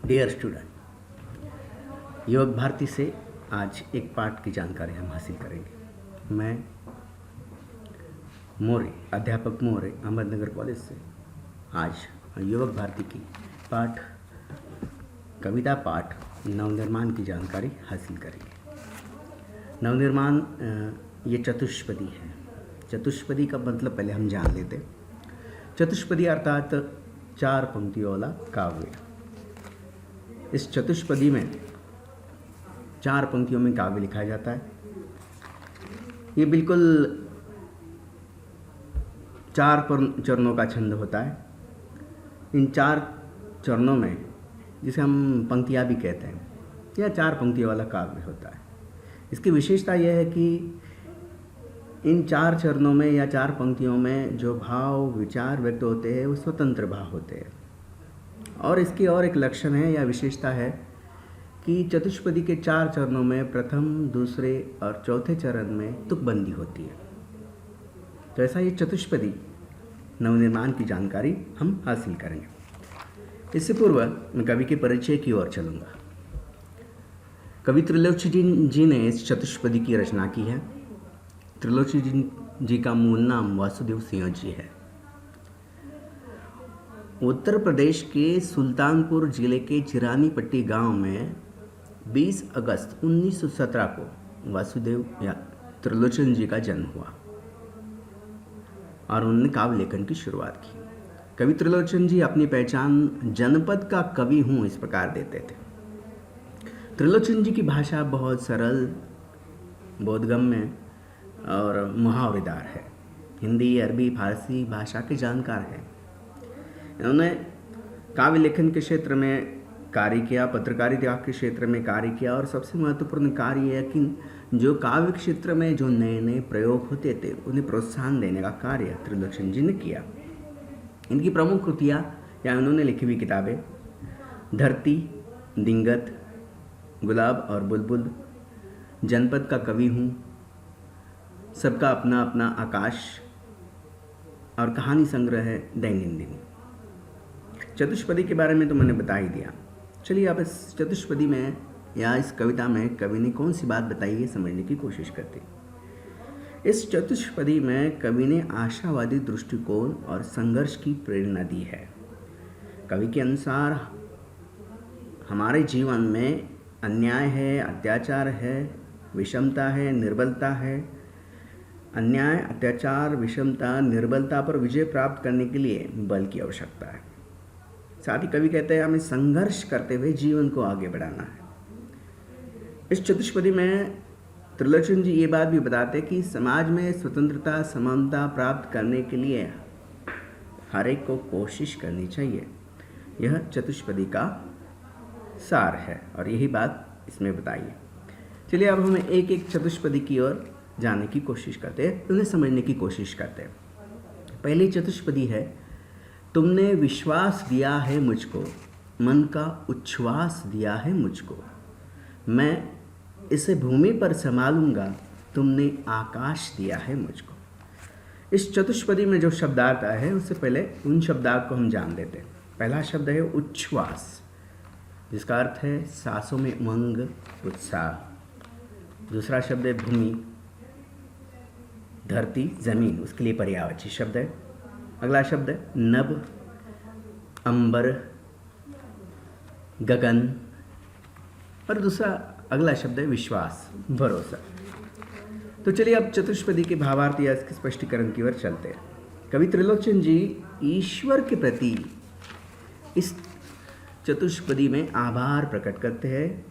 Dear student, योग भारती से आज एक पाठ की जानकारी हम हासिल करेंगे। मैं मोरे, अध्यापक मोरे, अहमदनगर कॉलेज से आज योग भारती की कविता पाठ नवनिर्माण की जानकारी हासिल करेंगे। नवनिर्माण ये चतुष्पदी है। चतुष्पदी का मतलब पहले हम जान लेते हैं। चतुष्पदी अर्थात 4 पंक्तियों वाला काव्य। इस चतुष्पदी में 4 पंक्तियों में काव्य लिखा जाता है। ये बिल्कुल 4 चरणों का छंद होता है। इन 4 चरणों में, जिसे हम पंक्तियाँ भी कहते हैं, यह 4 पंक्तियों वाला काव्य होता है। इसकी विशेषता यह है कि इन 4 चरणों में या 4 पंक्तियों में जो भाव विचार व्यक्त होते हैं वो स्वतंत्र भाव होते हैं। और इसकी और एक लक्षण है या विशेषता है कि चतुष्पदी के 4 चरणों में प्रथम, दूसरे और चौथे चरण में तुकबंदी होती है। तो ऐसा ये चतुष्पदी नवनिर्माण की जानकारी हम हासिल करेंगे। इससे पूर्व मैं कवि के परिचय की ओर चलूँगा। कवि त्रिलोचन जी ने इस चतुष्पदी की रचना की है। त्रिलोचन जी का मूल नाम वासुदेव सिंह जी है। उत्तर प्रदेश के सुल्तानपुर जिले के चिरानीपट्टी गांव में 20 अगस्त 1917 को वासुदेव या त्रिलोचन जी का जन्म हुआ और उन्होंने काव्य लेखन की शुरुआत की। कवि त्रिलोचन जी अपनी पहचान जनपद का कवि हूँ इस प्रकार देते थे। त्रिलोचन जी की भाषा बहुत सरल, बोधगम्य और मुहावरेदार है। हिंदी, अरबी, फारसी भाषा के जानकार हैं। इन्होंने काव्य लेखन के क्षेत्र में कार्य किया, पत्रकारिता के क्षेत्र में कार्य किया, और सबसे महत्वपूर्ण कार्य है कि जो काव्य क्षेत्र में जो नए नए प्रयोग होते थे उन्हें प्रोत्साहन देने का कार्य त्रिलोचन जी ने किया। इनकी प्रमुख कृतियाँ या उन्होंने लिखी हुई किताबें धरती, दिंगत, गुलाब और बुलबुल, जनपद का कवि हूँ, सबका अपना अपना आकाश और कहानी संग्रह है दैनंदिनी। चतुष्पदी के बारे में तो मैंने बता ही दिया। चलिए आप इस चतुष्पदी में या इस कविता में कवि ने कौन सी बात बताई है समझने की कोशिश करते हैं। इस चतुष्पदी में कवि ने आशावादी दृष्टिकोण और संघर्ष की प्रेरणा दी है। कवि के अनुसार हमारे जीवन में अन्याय है, अत्याचार है, विषमता है, निर्बलता है। अन्याय, अत्याचार, विषमता, निर्बलता पर विजय प्राप्त करने के लिए बल की आवश्यकता है। साथ ही कवि कहते हैं हमें संघर्ष करते हुए जीवन को आगे बढ़ाना है। इस चतुष्पदी में त्रिलोचन जी ये बात भी बताते हैं कि समाज में स्वतंत्रता, समानता प्राप्त करने के लिए हर एक को कोशिश करनी चाहिए। यह चतुष्पदी का सार है और यही बात इसमें बताई है। चलिए अब हमें एक एक चतुष्पदी की ओर जानने की कोशिश करते हैं, उन्हें समझने की कोशिश करते हैं। पहली चतुष्पदी है, तुमने विश्वास दिया है मुझको, मन का उच्छ्वास दिया है मुझको, मैं इसे भूमि पर संभालूंगा, तुमने आकाश दिया है मुझको। इस चतुष्पदी में जो शब्दार्थ है उससे पहले उन शब्दार्थ को हम जान लेते हैं। पहला शब्द है उच्छ्वास, जिसका अर्थ है सांसों में उमंग, उत्साह। दूसरा शब्द है भूमि, धरती, जमीन, उसके लिए पर्यायवाची शब्द है। अगला शब्द है नभ, अंबर, गगन, और दूसरा अगला शब्द है विश्वास, भरोसा। तो चलिए अब चतुष्पदी के भावार्थ या इसके स्पष्टीकरण की ओर चलते हैं। कवि त्रिलोचन जी ईश्वर के प्रति इस चतुष्पदी में आभार प्रकट करते हैं।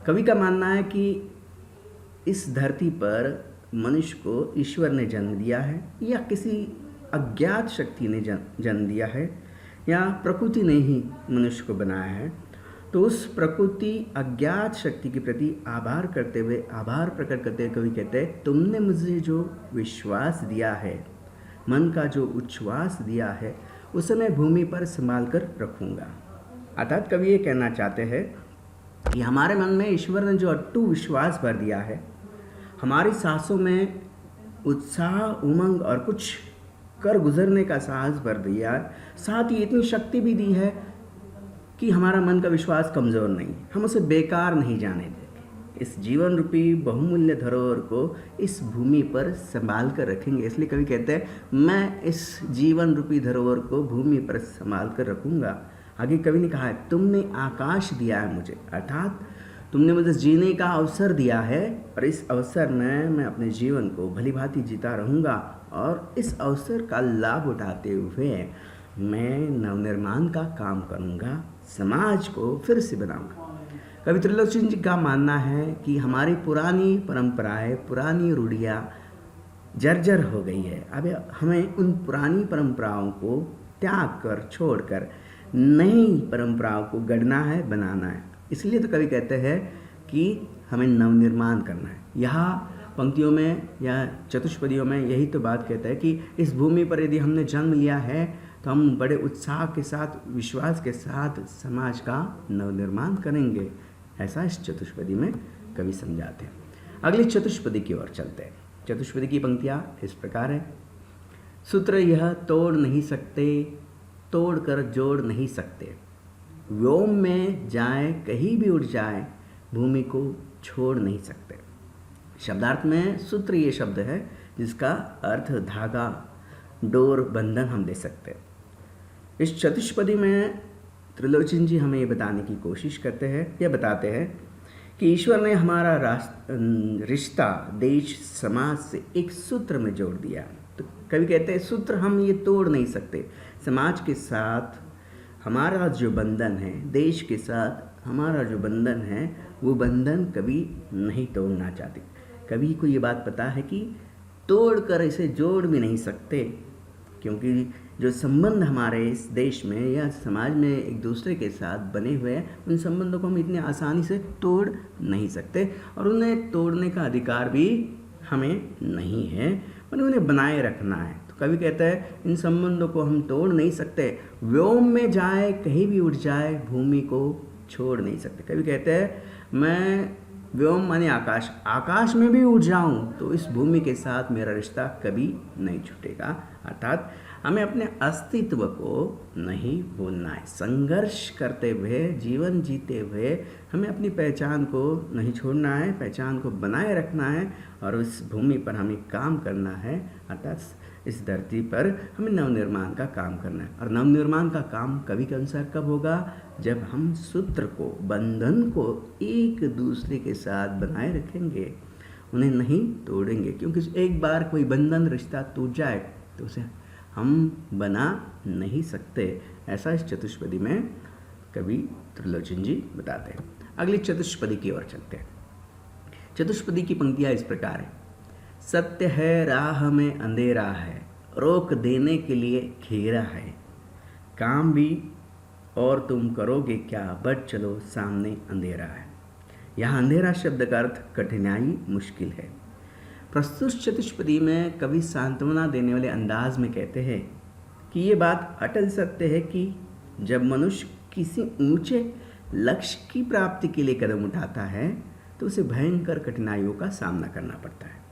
कवि का मानना है कि इस धरती पर मनुष्य को ईश्वर ने जन्म दिया है या किसी अज्ञात शक्ति ने जन्म दिया है या प्रकृति ने ही मनुष्य को बनाया है। तो उस प्रकृति अज्ञात शक्ति के प्रति आभार प्रकट करते हुए कवि कहते हैं तुमने मुझे जो विश्वास दिया है, मन का जो उच्छ्वास दिया है, उसे मैं भूमि पर संभाल कर रखूँगा। अर्थात कवि ये कहना चाहते हैं कि हमारे मन में ईश्वर ने जो अटूट विश्वास भर दिया है, हमारी सांसों में उत्साह, उमंग और कुछ कर गुजरने का साहस भर दिया है, साथ ही इतनी शक्ति भी दी है कि हमारा मन का विश्वास कमज़ोर नहीं, हम उसे बेकार नहीं जाने देंगे। इस जीवन रूपी बहुमूल्य धरोहर को इस भूमि पर संभाल कर रखेंगे। इसलिए कवि कहते हैं मैं इस जीवन रूपी धरोहर को भूमि पर संभाल कर रखूँगा। आगे कवि ने कहा है तुमने आकाश दिया है मुझे, अर्थात तुमने मुझे जीने का अवसर दिया है और इस अवसर में मैं अपने जीवन को भली भांति जीता रहूँगा और इस अवसर का लाभ उठाते हुए मैं नवनिर्माण का काम करूँगा, समाज को फिर से बनाऊँगा। कवि त्रिलोचन जी का मानना है कि हमारी पुरानी परंपराएं, पुरानी रूढ़ियाँ जर्जर हो गई है। अब हमें उन पुरानी परंपराओं को त्याग कर, छोड़कर नई परंपराओं को गढ़ना है, बनाना है। इसलिए तो कवि कहते हैं कि हमें नवनिर्माण करना है। यहाँ पंक्तियों में या चतुष्पदियों में यही तो बात कहता है कि इस भूमि पर यदि हमने जन्म लिया है तो हम बड़े उत्साह के साथ, विश्वास के साथ समाज का नवनिर्माण करेंगे। ऐसा इस चतुष्पदी में कवि समझाते हैं। अगली चतुष्पदी की ओर चलते हैं। चतुष्पदी की पंक्तियाँ इस प्रकार है। सूत्र यह तोड़ नहीं सकते, तोड़ कर जोड़ नहीं सकते, व्योम में जाए कहीं भी उड़ जाए, भूमि को छोड़ नहीं सकते। शब्दार्थ में सूत्र ये शब्द है जिसका अर्थ धागा, डोर, बंधन हम दे सकते हैं। इस चतुष्पदी में त्रिलोचन जी हमें ये बताने की कोशिश करते हैं, यह बताते हैं कि ईश्वर ने हमारा रिश्ता देश समाज से एक सूत्र में जोड़ दिया। तो कवि कहते हैं सूत्र हम ये तोड़ नहीं सकते। समाज के साथ हमारा जो बंधन है, देश के साथ हमारा जो बंधन है, वो बंधन कभी नहीं तोड़ना चाहते। कवि को ये बात पता है कि तोड़ कर इसे जोड़ भी नहीं सकते, क्योंकि जो संबंध हमारे इस देश में या समाज में एक दूसरे के साथ बने हुए हैं, उन संबंधों को हम इतनी आसानी से तोड़ नहीं सकते और उन्हें तोड़ने का अधिकार भी हमें नहीं है, पर उन्हें बनाए रखना है। तो कवि कहता है इन संबंधों को हम तोड़ नहीं सकते, व्योम में जाए कहीं भी उड़ जाए, भूमि को छोड़ नहीं सकते। कवि कहते हैं मैं व्योम माने आकाश, आकाश में भी उड़ जाऊं तो इस भूमि के साथ मेरा रिश्ता कभी नहीं छूटेगा। अर्थात हमें अपने अस्तित्व को नहीं भूलना है। संघर्ष करते हुए, जीवन जीते हुए हमें अपनी पहचान को नहीं छोड़ना है, पहचान को बनाए रखना है और उस भूमि पर हमें काम करना है। अर्थात इस धरती पर हमें नवनिर्माण का काम करना है। और नवनिर्माण का काम कवि के अनुसार कब होगा? जब हम सूत्र को, बंधन को एक दूसरे के साथ बनाए रखेंगे, उन्हें नहीं तोड़ेंगे। क्योंकि एक बार कोई बंधन, रिश्ता टूट जाए तो उसे हम बना नहीं सकते। ऐसा इस चतुष्पदी में कवि त्रिलोचन जी बताते हैं। अगली चतुष्पदी की ओर चलते हैं। चतुष्पदी की पंक्तियाँ इस प्रकार है। सत्य है राह में अंधेरा है, रोक देने के लिए घेरा है, काम भी और तुम करोगे क्या, बढ़ चलो सामने अंधेरा है। यहाँ अंधेरा शब्द का अर्थ कठिनाई, मुश्किल है। प्रस्तुत चतुष्पदी में कवि सांत्वना देने वाले अंदाज में कहते हैं कि ये बात अटल सत्य है कि जब मनुष्य किसी ऊंचे लक्ष्य की प्राप्ति के लिए कदम उठाता है तो उसे भयंकर कठिनाइयों का सामना करना पड़ता है।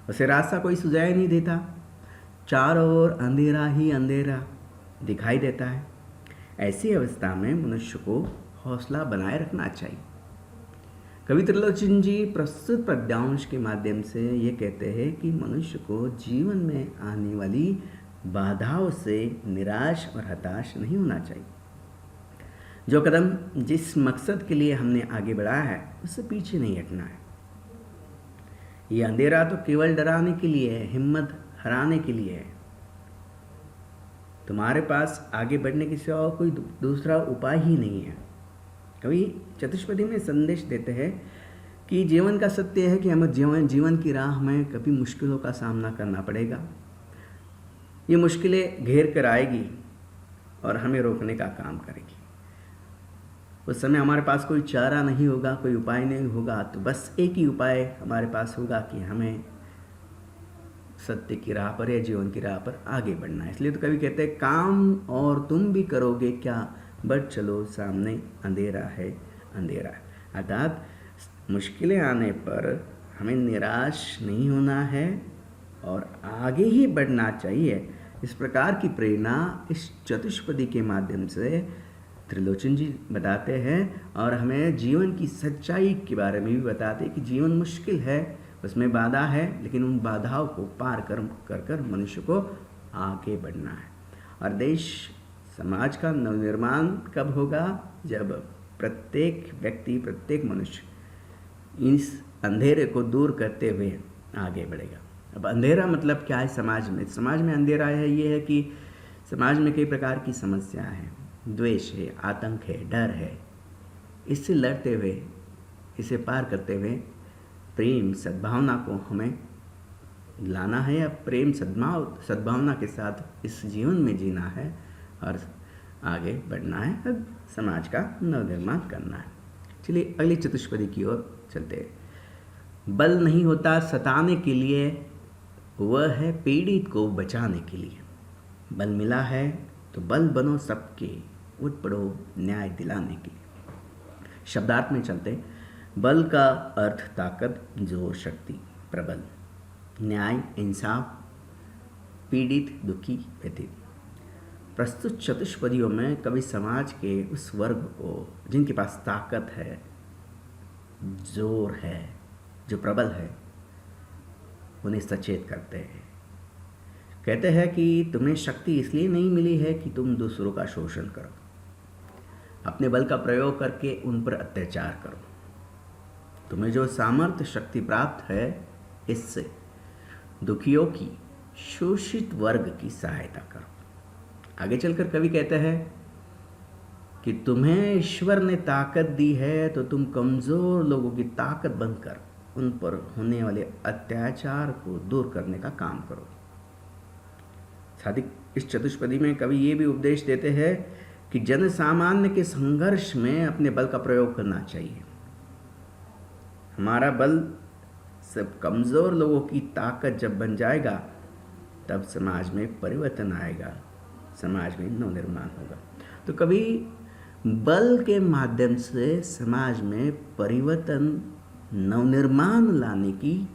उसे रास्ता कोई सुझाई नहीं देता, चारों ओर अंधेरा ही अंधेरा दिखाई देता है। ऐसी अवस्था में मनुष्य को हौसला बनाए रखना चाहिए। कवि त्रिलोचन जी प्रस्तुत पद्यांश के माध्यम से ये कहते हैं कि मनुष्य को जीवन में आने वाली बाधाओं से निराश और हताश नहीं होना चाहिए। जो कदम, जिस मकसद के लिए हमने आगे बढ़ाया है, उससे पीछे नहीं हटना है। ये अंधेरा तो केवल डराने के लिए है, हिम्मत हराने के लिए है। तुम्हारे पास आगे बढ़ने के सिवा कोई दूसरा उपाय ही नहीं है। कवि चतुष्पदी में संदेश देते हैं कि जीवन का सत्य है कि हमें जीवन की राह में कभी मुश्किलों का सामना करना पड़ेगा। ये मुश्किलें घेर कर आएगी और हमें रोकने का काम करेगी। उस समय हमारे पास कोई चारा नहीं होगा, कोई उपाय नहीं होगा, तो बस एक ही उपाय हमारे पास होगा कि हमें सत्य की राह पर या जीवन की राह पर आगे बढ़ना है। इसलिए तो कवि कहते हैं काम और तुम भी करोगे क्या, बढ़ चलो सामने अंधेरा है अंधेरा है। अर्थात मुश्किलें आने पर हमें निराश नहीं होना है और आगे ही बढ़ना चाहिए। इस प्रकार की प्रेरणा इस चतुष्पदी के माध्यम से त्रिलोचन जी बताते हैं और हमें जीवन की सच्चाई के बारे में भी बताते हैं कि जीवन मुश्किल है, उसमें बाधा है, लेकिन उन बाधाओं को पार कर मनुष्य को आगे बढ़ना है। और देश समाज का नवनिर्माण कब होगा? जब प्रत्येक व्यक्ति, प्रत्येक मनुष्य इस अंधेरे को दूर करते हुए आगे बढ़ेगा। अब अंधेरा मतलब क्या है समाज में? समाज में अंधेरा है ये है कि समाज में कई प्रकार की समस्याएं हैं, द्वेष है, आतंक है, डर है। इससे लड़ते हुए, इसे पार करते हुए प्रेम सद्भावना को हमें लाना है, या प्रेम सद्भावना के साथ इस जीवन में जीना है और आगे बढ़ना है, और समाज का नवनिर्माण करना है। चलिए अगली चतुष्पदी की ओर चलते हैं। बल नहीं होता सताने के लिए, वह है पीड़ित को बचाने के लिए। बल मिला है तो बल बनो सबके, उठ पड़ो न्याय दिलाने के लिए। शब्दार्थ में चलते, बल का अर्थ ताकत, जोर, शक्ति, प्रबल, न्याय, इंसाफ, पीड़ित, दुखी, व्यथित। प्रस्तुत चतुष्पदियों में कवि समाज के उस वर्ग को जिनके पास ताकत है, जोर है, जो प्रबल है, उन्हें सचेत करते हैं। कहते हैं कि तुम्हें शक्ति इसलिए नहीं मिली है कि तुम दूसरों का शोषण करो, अपने बल का प्रयोग करके उन पर अत्याचार करो। तुम्हें जो सामर्थ्य शक्ति प्राप्त है, इससे दुखियों की, शोषित वर्ग की सहायता करो। आगे चलकर कवि कहते हैं कि तुम्हें ईश्वर ने ताकत दी है तो तुम कमजोर लोगों की ताकत बनकर उन पर होने वाले अत्याचार को दूर करने का काम करो। साथ ही इस चतुष्पदी में कवि ये भी उपदेश देते हैं कि जन सामान्य के संघर्ष में अपने बल का प्रयोग करना चाहिए। हमारा बल सब कमजोर लोगों की ताकत जब बन जाएगा, तब समाज में परिवर्तन आएगा, समाज में नवनिर्माण होगा। तो कभी बल के माध्यम से समाज में परिवर्तन, नवनिर्माण लाने की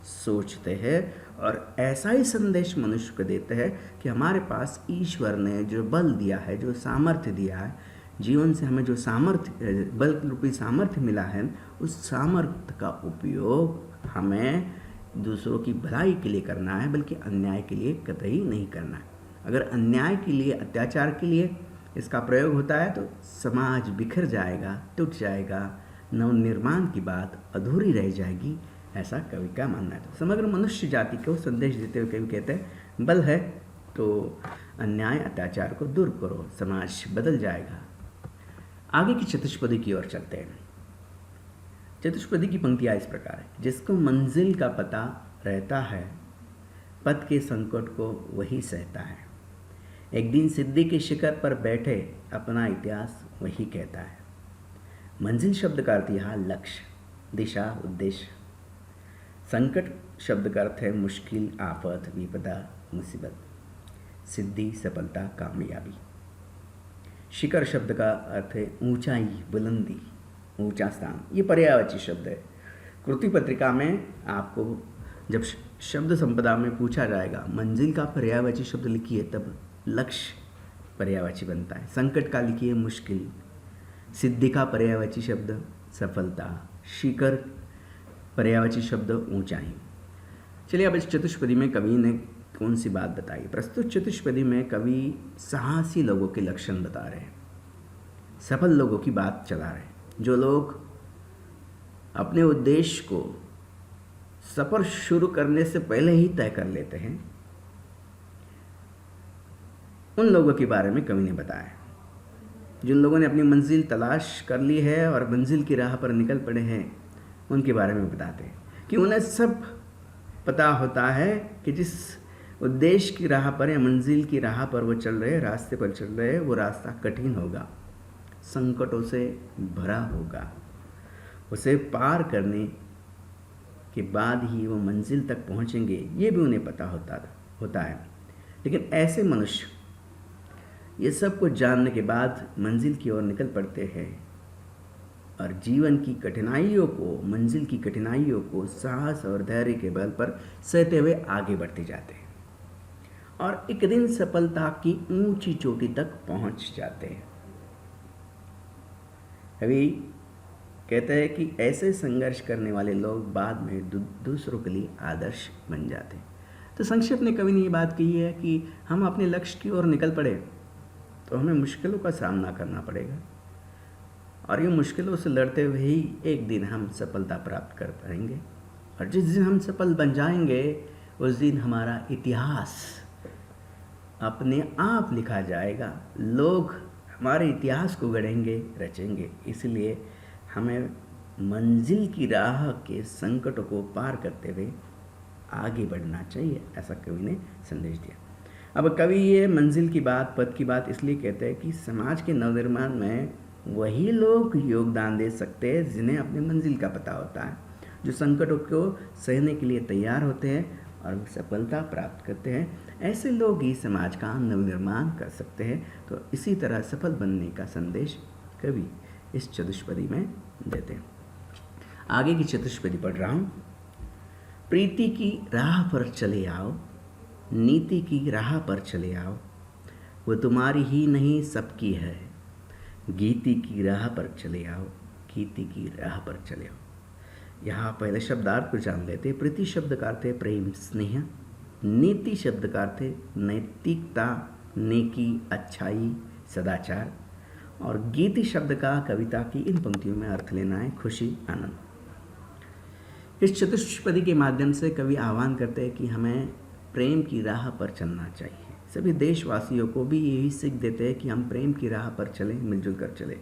सोचते हैं, और ऐसा ही संदेश मनुष्य को देते हैं कि हमारे पास ईश्वर ने जो बल दिया है, जो सामर्थ्य दिया है, जीवन से हमें जो सामर्थ्य, बल रूपी सामर्थ्य मिला है, उस सामर्थ्य का उपयोग हमें दूसरों की भलाई के लिए करना है, बल्कि अन्याय के लिए कतई नहीं करना है। अगर अन्याय के लिए, अत्याचार के लिए इसका प्रयोग होता है तो समाज बिखर जाएगा, टूट जाएगा, नवनिर्माण की बात अधूरी रह जाएगी, ऐसा कवि का मानना है। तो समग्र मनुष्य जाति को संदेश देते हुए कवि कहते हैं, बल है तो अन्याय, अत्याचार को दूर करो, समाज बदल जाएगा। आगे की चतुष्पदी की ओर चलते हैं। चतुष्पदी की पंक्तियाँ इस प्रकार है। जिसको मंजिल का पता रहता है, पथ के संकट को वही सहता है। एक दिन सिद्धि के शिखर पर बैठे, अपना इतिहास वही कहता है। मंजिल शब्द का अर्थ यहाँ लक्ष्य, दिशा, उद्देश्य। संकट शब्द का अर्थ है मुश्किल, आफत, विपदा, मुसीबत। सिद्धि, सफलता, कामयाबी। शिखर शब्द का अर्थ है ऊंचाई, बुलंदी, ऊंचा स्थान। ये पर्यायवाची शब्द है। कृति पत्रिका में आपको जब शब्द संपदा में पूछा जाएगा, मंजिल का पर्यायवाची शब्द लिखिए, तब लक्ष्य पर्यायवाची बनता है। संकट का लिखिए मुश्किल, सिद्धि का पर्यायवाची शब्द सफलता, शिखर पर्यायवाची शब्द ऊंचाई। चलिए अब इस चतुष्पदी में कवि ने कौन सी बात बताई? प्रस्तुत चतुष्पदी में कवि साहसी लोगों के लक्षण बता रहे हैं, सफल लोगों की बात चला रहे हैं, जो लोग अपने उद्देश्य को सफर शुरू करने से पहले ही तय कर लेते हैं, उन लोगों के बारे में कवि ने बताया। जिन लोगों ने अपनी मंजिल तलाश कर ली है और मंजिल की राह पर निकल पड़े हैं, उनके बारे में बताते हैं कि उन्हें सब पता होता है कि जिस उद्देश्य की राह पर या मंजिल की राह पर वो चल रहे, रास्ते पर चल रहे, वो रास्ता कठिन होगा, संकटों से भरा होगा। उसे पार करने के बाद ही वो मंजिल तक पहुंचेंगे, ये भी उन्हें पता होता है। लेकिन ऐसे मनुष्य ये सब कुछ जानने के बाद मंजिल की ओर निकल पड़ते हैं और जीवन की कठिनाइयों को, मंजिल की कठिनाइयों को साहस और धैर्य के बल पर सहते हुए आगे बढ़ते जाते हैं और एक दिन सफलता की ऊंची चोटी तक पहुंच जाते हैं। कवि कहते हैं कि ऐसे संघर्ष करने वाले लोग बाद में दूसरों के लिए आदर्श बन जाते हैं। तो संक्षेप में कवि ने ये बात कही है कि हम अपने लक्ष्य की ओर निकल पड़े तो हमें मुश्किलों का सामना करना पड़ेगा, और ये मुश्किलों से लड़ते हुए ही एक दिन हम सफलता प्राप्त कर पाएंगे। और जिस दिन हम सफल बन जाएंगे उस दिन हमारा इतिहास अपने आप लिखा जाएगा। लोग हमारे इतिहास को गढ़ेंगे, रचेंगे। इसलिए हमें मंजिल की राह के संकटों को पार करते हुए आगे बढ़ना चाहिए, ऐसा कवि ने संदेश दिया। अब कवि ये मंजिल की बात, पद की बात इसलिए कहते हैं कि समाज के नवनिर्माण में वही लोग योगदान दे सकते हैं जिन्हें अपनी मंजिल का पता होता है, जो संकटों को सहने के लिए तैयार होते हैं और सफलता प्राप्त करते हैं। ऐसे लोग ही समाज का नवनिर्माण कर सकते हैं। तो इसी तरह सफल बनने का संदेश कवि इस चतुष्पदी में देते हैं। आगे की चतुष्पदी पढ़ रहा हूँ। प्रीति की राह पर चले आओ, नीति की राह पर चले आओ, वो तुम्हारी ही नहीं सबकी है। गीति की राह पर चले आओ, गीति की राह पर चले आओ। यहाँ पहले शब्दार्थ को जान लेते। प्रीति शब्द का अर्थ है प्रेम, स्नेह। नीति शब्द का अर्थ है नैतिकता, नेकी, अच्छाई, सदाचार। और गीति शब्द का कविता की इन पंक्तियों में अर्थ लेना है खुशी, आनंद। इस चतुष्पदी के माध्यम से कवि आह्वान करते हैं कि हमें प्रेम की राह पर चलना चाहिए। सभी देशवासियों को भी यही सीख देते हैं कि हम प्रेम की राह पर चलें, मिलजुल कर चलें।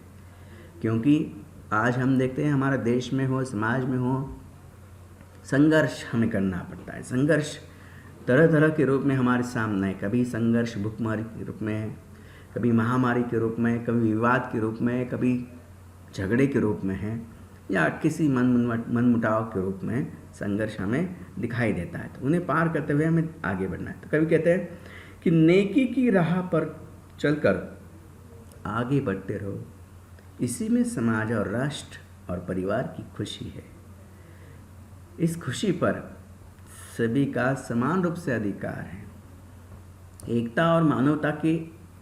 क्योंकि आज हम देखते हैं हमारे देश में हो, समाज में हो, संघर्ष हमें करना पड़ता है। संघर्ष तरह तरह के रूप में हमारे सामने है। कभी संघर्ष भूखमरी के रूप में है, कभी महामारी के रूप में, कभी विवाद के रूप में, कभी झगड़े के रूप में है, या किसी मनमुटाव के रूप में संघर्ष हमें दिखाई देता है। तो उन्हें पार करते हुए हमें आगे बढ़ना है। तो कवि कहते हैं कि नेकी की राह पर चलकर आगे बढ़ते रहो, इसी में समाज और राष्ट्र और परिवार की खुशी है। इस खुशी पर सभी का समान रूप से अधिकार है। एकता और मानवता के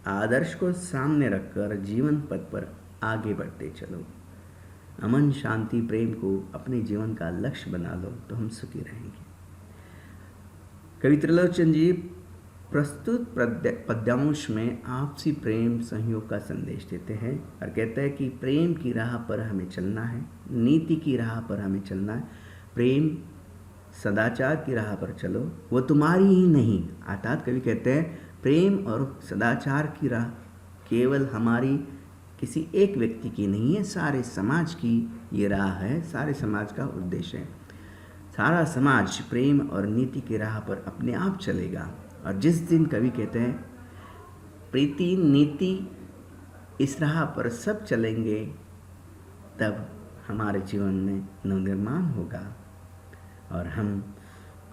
आदर्श को सामने रखकर जीवन पथ पर आगे बढ़ते चलो। अमन, शांति, प्रेम को अपने जीवन का लक्ष्य बना लो तो हम सुखी रहेंगे। कवि त्रिलोचन जी प्रस्तुत पद्यांश में आपसी प्रेम सहयोग का संदेश देते हैं और कहते हैं कि प्रेम की राह पर हमें चलना है, नीति की राह पर हमें चलना है, प्रेम सदाचार की राह पर चलो, वो तुम्हारी ही नहीं। अर्थात कवि कहते हैं प्रेम और सदाचार की राह केवल हमारी किसी एक व्यक्ति की नहीं है, सारे समाज की ये राह है, सारे समाज का उद्देश्य है। सारा समाज प्रेम और नीति की राह पर अपने आप चलेगा। और जिस दिन कवि कहते हैं प्रीति नीति इस राह पर सब चलेंगे, तब हमारे जीवन में नवनिर्माण होगा और हम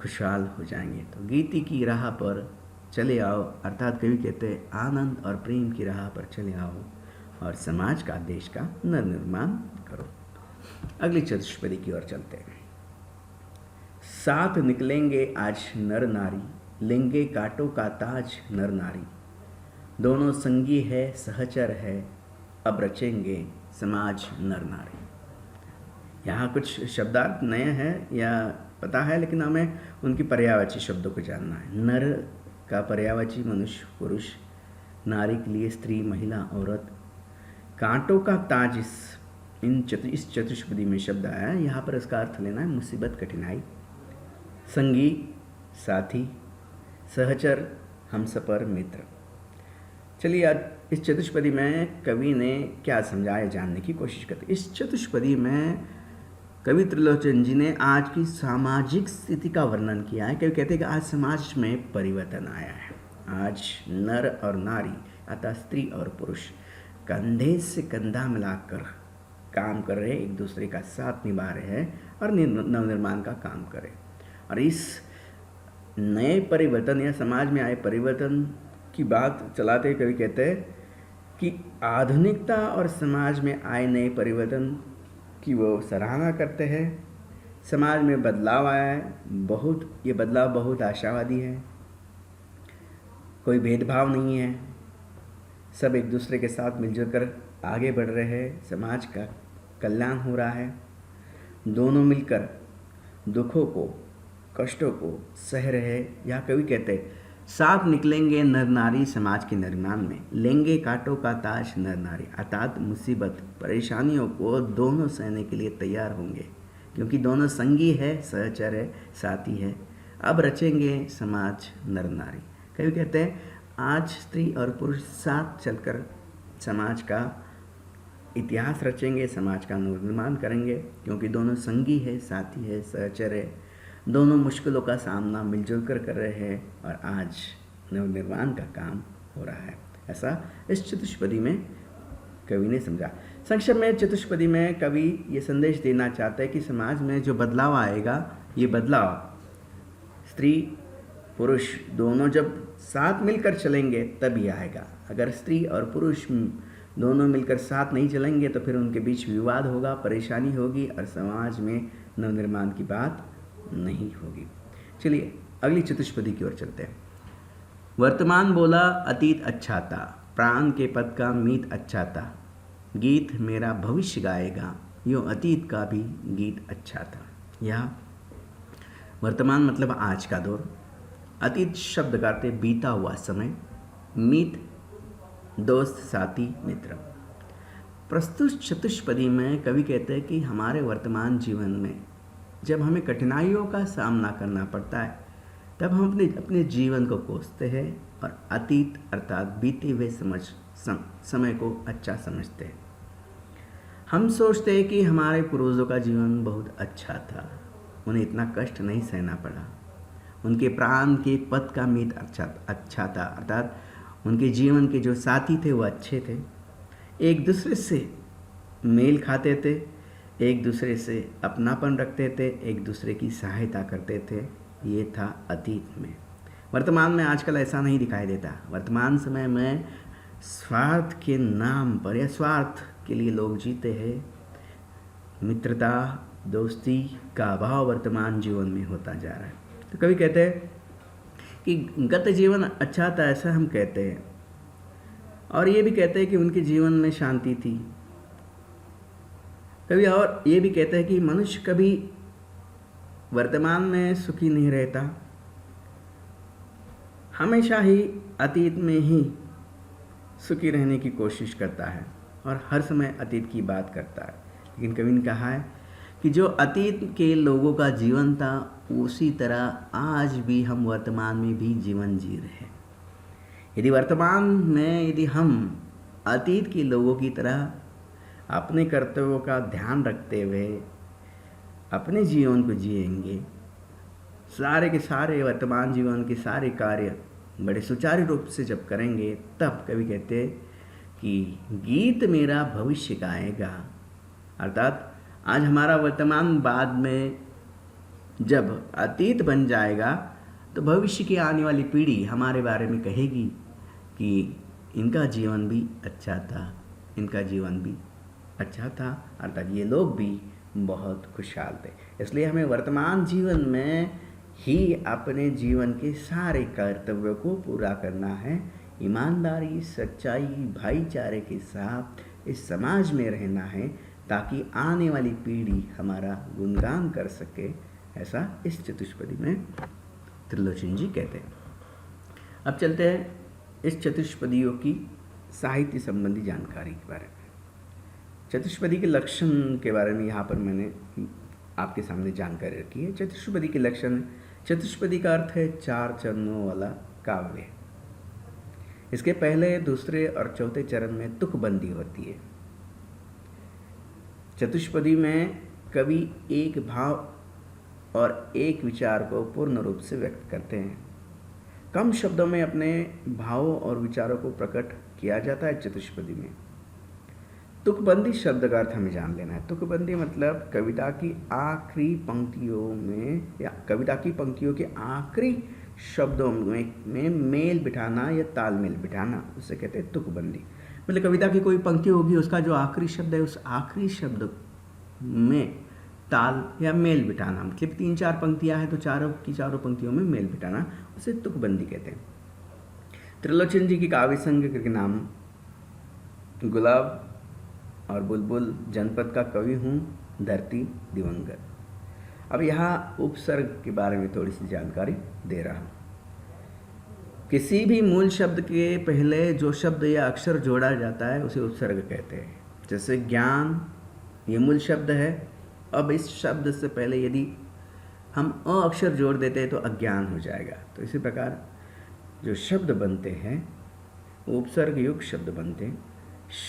खुशहाल हो जाएंगे। तो गीति की राह पर चले आओ, अर्थात कवि कहते हैं आनंद और प्रेम की राह पर चले आओ और समाज का, देश का नवनिर्माण करो। अगली चतुष्पदी की ओर चलते हैं। साथ निकलेंगे आज नर नारी, लेंगे कांटों का ताज नर नारी, दोनों संगी है सहचर है, अब रचेंगे समाज नर नारी। यहाँ कुछ शब्दार्थ नए हैं या पता है, लेकिन हमें उनकी पर्यायवाची शब्दों को जानना है। नर का पर्यायवाची मनुष्य, पुरुष, नारी के लिए स्त्री, महिला, औरत। कांटों का ताज इस चतुष्पदी में शब्द आया है। यहाँ पर इसका अर्थ लेना है मुसीबत, कठिनाई। संगी, साथी, सहचर, हमसफर, मित्र। चलिए आज इस चतुष्पदी में कवि ने क्या समझाया जानने की कोशिश करते। इस चतुष्पदी में कवि त्रिलोचन जी ने आज की सामाजिक स्थिति का वर्णन किया है। कवि कहते हैं कि आज समाज में परिवर्तन आया है। आज नर और नारी अर्थात स्त्री और पुरुष कंधे से कंधा मिलाकर काम कर रहे हैं, एक दूसरे का साथ निभा रहे हैं और नवनिर्माण का काम कर रहे हैं। और इस नए परिवर्तन या समाज में आए परिवर्तन की बात चलाते कवि कहते हैं कि आधुनिकता और समाज में आए नए परिवर्तन की वो सराहना करते हैं। समाज में बदलाव आया है, ये बदलाव बहुत आशावादी है। कोई भेदभाव नहीं है, सब एक दूसरे के साथ मिलजुल कर आगे बढ़ रहे हैं, समाज का कल्याण हो रहा है। दोनों मिलकर दुखों को, कष्टों को सह रहे, या कवि कहते हैं साथ निकलेंगे नर नारी समाज के निर्माण में, लेंगे कांटों का ताज नर नारी, अर्थात मुसीबत परेशानियों को दोनों सहने के लिए तैयार होंगे, क्योंकि दोनों संगी है, सहचर है, साथी है। अब रचेंगे समाज नर नारी। कवि कहते हैं आज स्त्री और पुरुष साथ चलकर समाज का इतिहास रचेंगे, समाज का निर्माण करेंगे, क्योंकि दोनों संगी है, साथी है, सहचर है, दोनों मुश्किलों का सामना मिलजुल कर रहे हैं और आज नवनिर्माण का काम हो रहा है। ऐसा इस चतुष्पदी में कवि ने समझा। संक्षेप में चतुष्पदी में कवि ये संदेश देना चाहते हैं कि समाज में जो बदलाव आएगा, ये बदलाव स्त्री पुरुष दोनों जब साथ मिलकर चलेंगे तभी आएगा। अगर स्त्री और पुरुष दोनों मिलकर साथ नहीं चलेंगे तो फिर उनके बीच विवाद होगा, परेशानी होगी और समाज में नवनिर्माण की बात नहीं होगी। चलिए अगली चतुष्पदी की ओर चलते हैं। वर्तमान बोला अतीत अच्छा था, प्राण के पद का मीत अच्छा था, गीत मेरा भविष्य गाएगा, यूँ अतीत का भी गीत अच्छा था। यह वर्तमान मतलब आज का दौर, अतीत शब्द का अर्थ बीता हुआ समय, मीत दोस्त साथी मित्र। प्रस्तुत चतुष्पदी में कवि कहते हैं कि हमारे वर्तमान जीवन में जब हमें कठिनाइयों का सामना करना पड़ता है तब हम अपने जीवन को कोसते हैं और अतीत अर्थात बीते हुए समय को अच्छा समझते हैं। हम सोचते हैं कि हमारे पूर्वजों का जीवन बहुत अच्छा था, उन्हें इतना कष्ट नहीं सहना पड़ा, उनके प्राण के पद का मीत अच्छा था, अर्थात उनके जीवन के जो साथी थे वो अच्छे थे, एक दूसरे से मेल खाते थे, एक दूसरे से अपनापन रखते थे, एक दूसरे की सहायता करते थे। ये था अतीत में। वर्तमान में आजकल ऐसा नहीं दिखाई देता। वर्तमान समय में स्वार्थ के नाम पर या स्वार्थ के लिए लोग जीते हैं। मित्रता, दोस्ती का अभाव वर्तमान जीवन में होता जा रहा है। तो कभी कहते हैं कि गत जीवन अच्छा था, ऐसा हम कहते हैं, और ये भी कहते हैं कि उनके जीवन में शांति थी। कभी और ये भी कहते हैं कि मनुष्य कभी वर्तमान में सुखी नहीं रहता, हमेशा ही अतीत में ही सुखी रहने की कोशिश करता है और हर समय अतीत की बात करता है। लेकिन कवि ने कहा है कि जो अतीत के लोगों का जीवन था उसी तरह आज भी हम वर्तमान में भी जीवन जी रहे हैं। यदि वर्तमान में यदि हम अतीत के लोगों की तरह अपने कर्तव्यों का ध्यान रखते हुए अपने जीवन को जिएंगे, सारे के सारे वर्तमान जीवन के सारे कार्य बड़े सुचारू रूप से जब करेंगे, तब कवि कहते हैं कि गीत मेरा भविष्य गाएगा। अर्थात आज हमारा वर्तमान बाद में जब अतीत बन जाएगा तो भविष्य की आने वाली पीढ़ी हमारे बारे में कहेगी कि इनका जीवन भी अच्छा था, इनका जीवन भी अच्छा था, अर्थात ये लोग भी बहुत खुशहाल थे। इसलिए हमें वर्तमान जीवन में ही अपने जीवन के सारे कर्तव्यों को पूरा करना है। ईमानदारी, सच्चाई, भाईचारे के साथ इस समाज में रहना है ताकि आने वाली पीढ़ी हमारा गुणगान कर सके। ऐसा इस चतुष्पदी में त्रिलोचन जी कहते हैं। अब चलते हैं इस चतुष्पदियों की साहित्य संबंधी जानकारी के बारे में। चतुष्पदी के लक्षण के बारे में यहाँ पर मैंने आपके सामने जानकारी रखी है। चतुष्पदी के लक्षण, चतुष्पदी का अर्थ है चार चरणों वाला काव्य। इसके पहले, दूसरे और चौथे चरण में तुकबंदी होती है। चतुष्पदी में कवि एक भाव और एक विचार को पूर्ण रूप से व्यक्त करते हैं। कम शब्दों में अपने भावों और विचारों को प्रकट किया जाता है चतुष्पदी में। तुकबंदी शब्द का अर्थ हमें जान लेना है। तुकबंदी मतलब कविता की आखिरी पंक्तियों में या कविता की पंक्तियों के आखिरी शब्दों में मेल बिठाना या तालमेल बिठाना, उसे कहते हैं तुकबंदी। मतलब कविता की कोई पंक्ति होगी, उसका जो आखिरी शब्द है उस आखिरी शब्द में ताल या मेल बिठाना। मतलब 3-4 पंक्तियां हैं तो चारों की चारों पंक्तियों में मेल बिठाना, उसे तुकबंदी कहते हैं। त्रिलोचन जी की काव्य संग्रह के नाम गुलाब और बुलबुल जनपद का कवि हूँ, धरती दिवंगत। अब यहाँ उपसर्ग के बारे में थोड़ी सी जानकारी दे रहा हूँ। किसी भी मूल शब्द के पहले जो शब्द या अक्षर जोड़ा जाता है उसे उपसर्ग कहते हैं। जैसे ज्ञान, ये मूल शब्द है। अब इस शब्द से पहले यदि हम अ अक्षर जोड़ देते हैं तो अज्ञान हो जाएगा। तो इसी प्रकार जो शब्द बनते हैं उपसर्ग युक्त शब्द बनते हैं।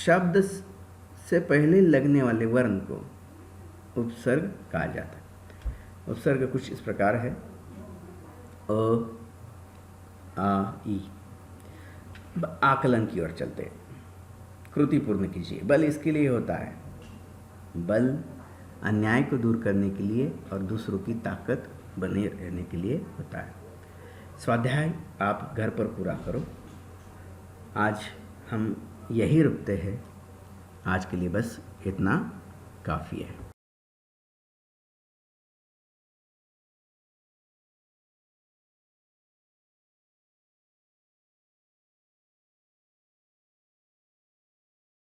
शब्द से पहले लगने वाले वर्ण को उपसर्ग कहा जाता है। उपसर्ग कुछ इस प्रकार है। अ, आ, ई। आकलन की ओर चलते हैं। कृति पूर्ण कीजिए। बल इसके लिए होता है, बल अन्याय को दूर करने के लिए और दूसरों की ताकत बने रहने के लिए होता है। स्वाध्याय आप घर पर पूरा करो। आज हम यही रुकते हैं। आज के लिए बस इतना काफ़ी है।